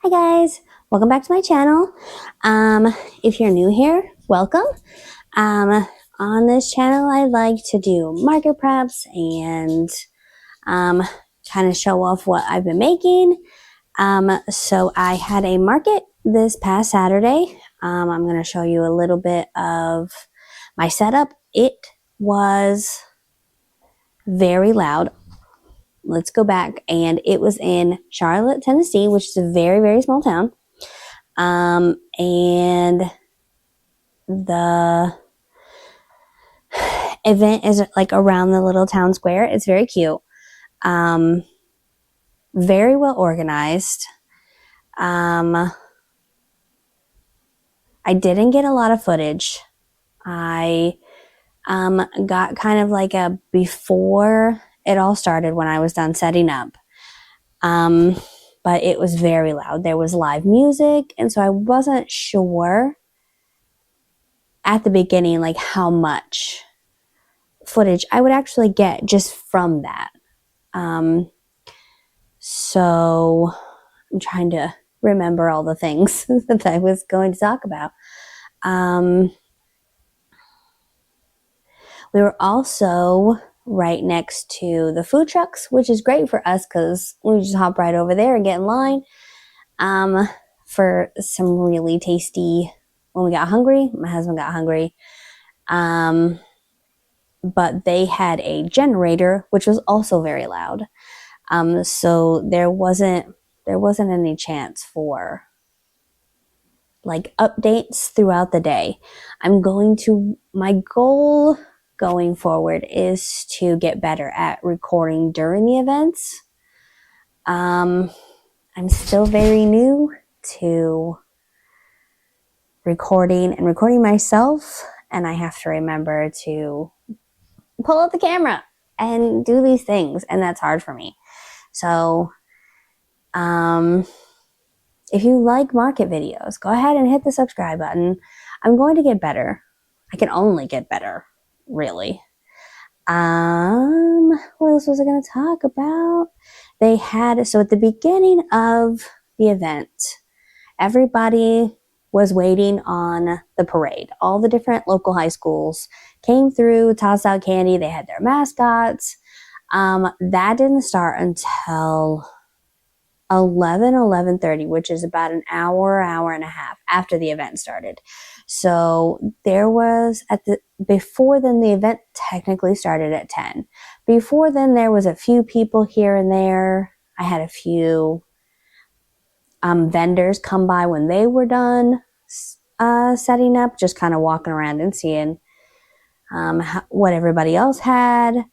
Hi guys, welcome back to my channel. If you're new here, welcome. On this channel I like to do market preps and kind of show off what I've been making. So I had a market this past Saturday. I'm going to show you a little bit of my setup. It was very loud. Let's go back, and it was in Charlotte, Tennessee, which is a very, very small town. And the event is like around the little town square. It's very cute. Very well organized. I didn't get a lot of footage. I got kind of like a before it all started when I was done setting up. But it was very loud. There was live music, and so I wasn't sure at the beginning like how much footage I would actually get just from that. So I'm trying to remember all the things that I was going to talk about. We were also right next to the food trucks, which is great for us because we just hop right over there and get in line for some really tasty, when we got hungry, my husband got hungry. But they had a generator, which was also very loud. So there wasn't any chance for like updates throughout the day. My goal going forward is to get better at recording during the events. I'm still very new to recording myself, and I have to remember to pull out the camera and do these things, and that's hard for me. So if you like market videos, go ahead and hit the subscribe button. I'm going to get better. I can only get better, really. What else was I going to talk about? So at the beginning of the event, everybody was waiting on the parade. All the different local high schools came through, tossed out candy. They had their mascots. That didn't start until 11:30, which is about an hour and a half after the event started. So there was before then, the event technically started at 10. Before then, there was a few people here and there. I had a few vendors come by when they were done setting up, just kind of walking around and seeing what everybody else had.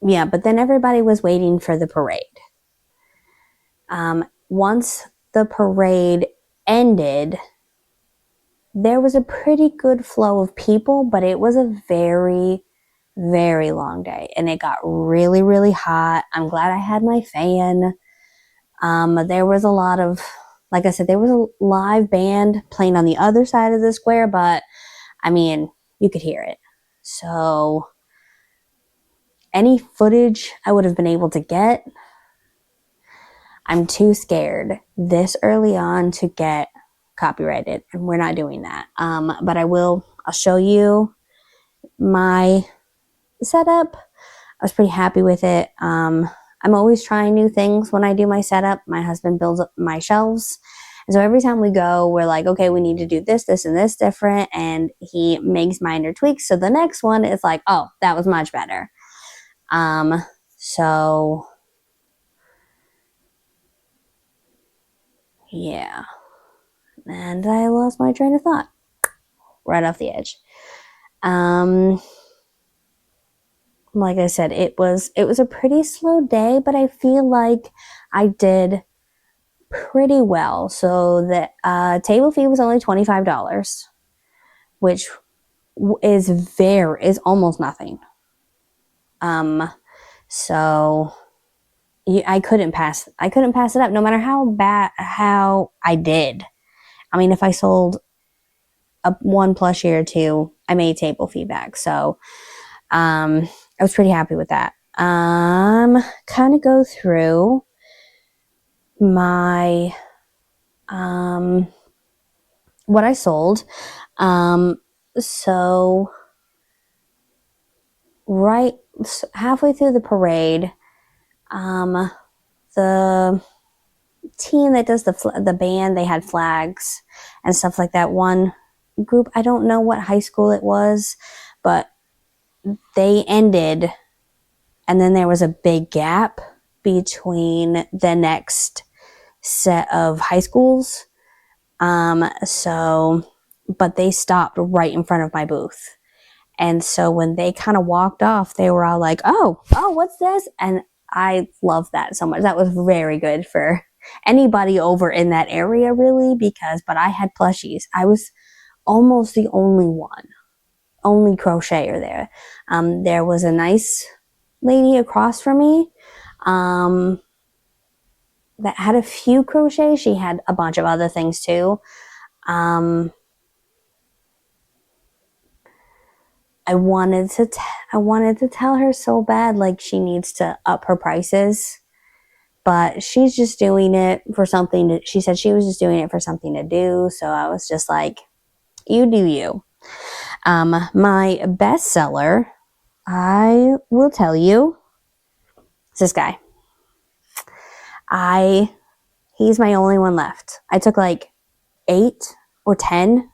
Yeah, but then everybody was waiting for the parade. Once the parade ended, there was a pretty good flow of people, but it was a very, very long day, and it got really, really hot. I'm glad I had my fan. There was a lot of, like I said, there was a live band playing on the other side of the square, but I mean, you could hear it. So any footage I would have been able to get, I'm too scared this early on to get copyrighted, and we're not doing that. But I'll show you my setup. I was pretty happy with it. I'm always trying new things when I do my setup. My husband builds up my shelves. And so every time we go, we're like, okay, we need to do this, this, and this different. And he makes minor tweaks. So the next one is like, oh, that was much better. So yeah. And I lost my train of thought right off the edge. Like I said, it was a pretty slow day, but I feel like I did pretty well. So the table fee was only $25, which is almost nothing. So I couldn't pass it up, no matter how I did. I mean, if I sold one plushie or two, I made table fee back. So I was pretty happy with that. kind of go through my what I sold. So right halfway through the parade, the team that does the band, they had flags and stuff like that. One group, I don't know what high school it was, but they ended, and then there was a big gap between the next set of high schools. But they stopped right in front of my booth. And so when they kind of walked off, they were all like, oh, what's this? And I love that so much. That was very good for anybody over in that area, really, but I had plushies. I was almost the only crocheter there. There was a nice lady across from me, that had a few crochets. She had a bunch of other things too. I wanted to tell her so bad, like she needs to up her prices, but she's just doing it for something she said she was just doing it for something to do. So I was just like, you do you. My best seller, I will tell you, is this guy. He's my only one left. I took like 8 or 10,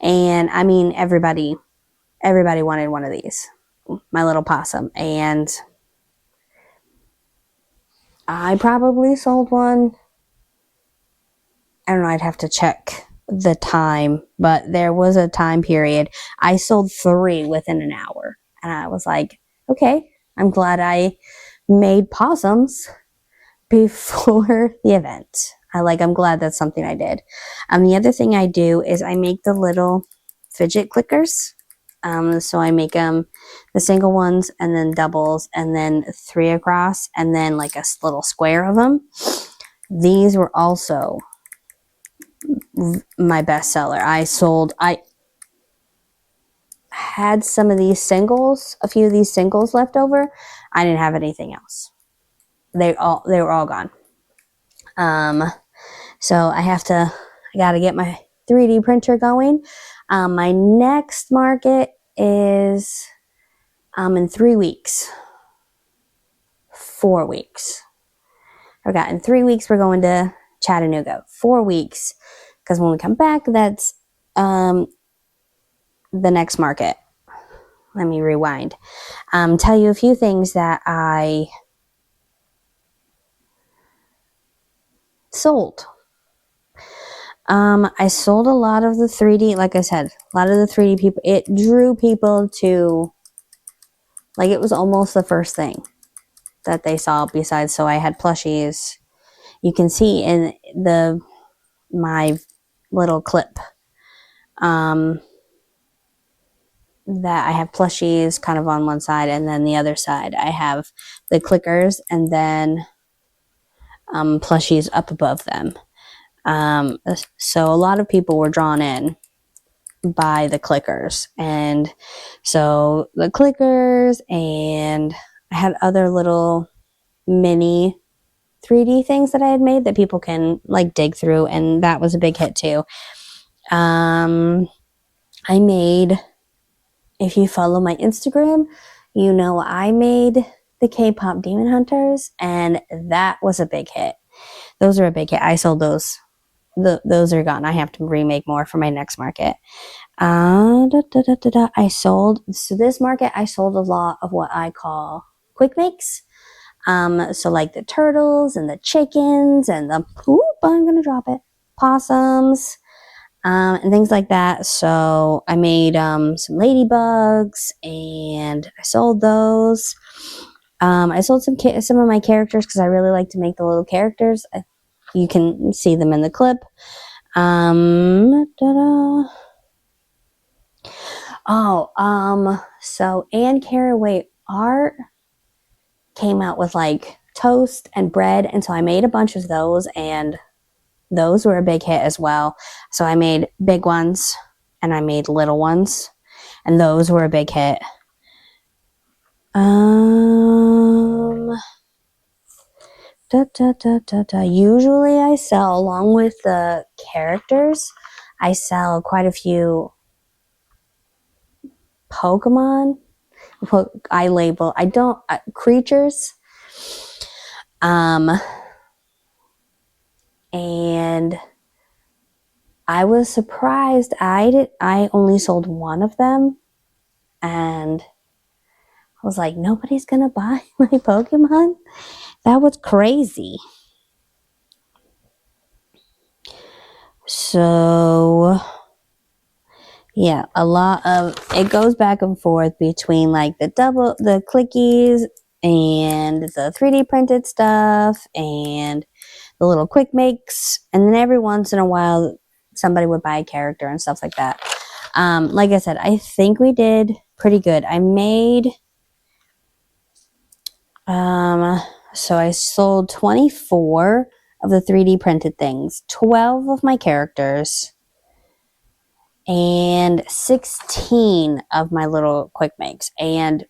and I mean, everybody wanted one of these, my little possum, and I probably sold one. I don't know, I'd have to check the time, but there was a time period. I sold 3 within an hour, and I was like, okay, I'm glad I made possums before the event. I'm glad that's something I did. The other thing I do is I make the little fidget clickers. So I make them the single ones, and then doubles, and then 3 across, and then like a little square of them. These were also my best seller. I had some of these singles, a few of these singles left over. I didn't have anything else. They were all gone. So I gotta get my 3D printer going. My next market is in 3 weeks. 4 weeks. I forgot. In 3 weeks we're going to Chattanooga. 4 weeks, because when we come back, that's the next market. Let me rewind. Tell you a few things that I sold. I sold a lot of the 3D, like I said, a lot of the 3D people. It drew people to, like, it was almost the first thing that they saw besides, so I had plushies. You can see in my little clip, that I have plushies kind of on one side, and then the other side I have the clickers, and then plushies up above them. So a lot of people were drawn in by the clickers, and so the clickers, and I had other little mini 3D things that I had made that people can like dig through, and that was a big hit too. I made, if you follow my Instagram, you know I made the K-pop Demon Hunters, and that was a big hit. Those are a big hit. I sold those. Those are gone. I have to remake more for my next market. So this market, I sold a lot of what I call quick makes. So like the turtles and the chickens and I'm gonna drop it, possums, and things like that. So I made some ladybugs, and I sold those. I sold some of my characters because I really like to make the little characters. You can see them in the clip. So Anne Caraway Art came out with like toast and bread, and so I made a bunch of those, and those were a big hit as well. So I made big ones and I made little ones, and those were a big hit. Usually I sell, along with the characters, I sell quite a few Pokemon. I don't, creatures. And I was surprised. I only sold one of them, and I was like, nobody's gonna buy my Pokemon? That was crazy. So yeah, a lot of it goes back and forth between like the clickies and the 3D printed stuff and the little quick makes, and then every once in a while somebody would buy a character and stuff like that. Like I said, I think we did pretty good. I made so I sold 24 of the 3D printed things, 12 of my characters, and 16 of my little quick makes, and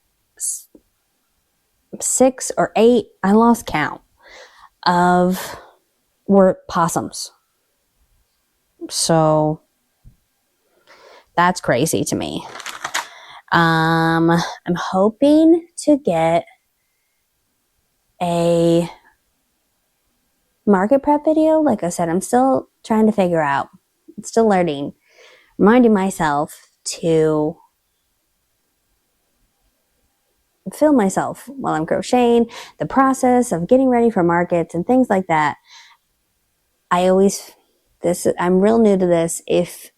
6 or 8, I lost count, were possums. So that's crazy to me. I'm hoping to get a market prep video. Like I said, I'm still trying to figure out, I'm still learning, reminding myself to film myself while I'm crocheting, the process of getting ready for markets and things like that. I'm real new to this. If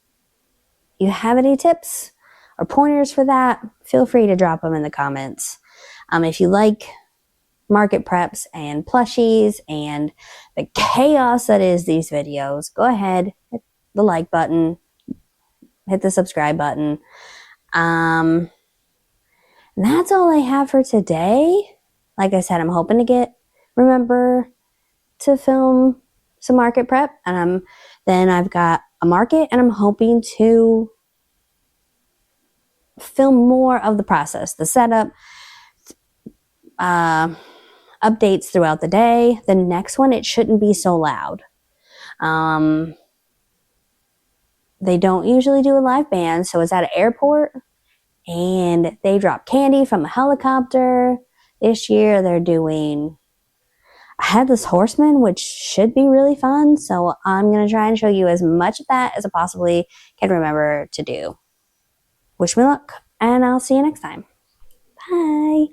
you have any tips or pointers for that, feel free to drop them in the comments. If you like market preps and plushies and the chaos that is these videos, go ahead, hit the like button, hit the subscribe button. And that's all I have for today. Like I said, I'm hoping to remember to film some market prep, and then I've got a market, and I'm hoping to film more of the process, the setup, updates throughout the day. The next one, it shouldn't be so loud. They don't usually do a live band, so it's at an airport, and they drop candy from a helicopter. This year they're doing a headless horseman, which should be really fun. So I'm going to try and show you as much of that as I possibly can remember to do. Wish me luck, and I'll see you next time. Bye.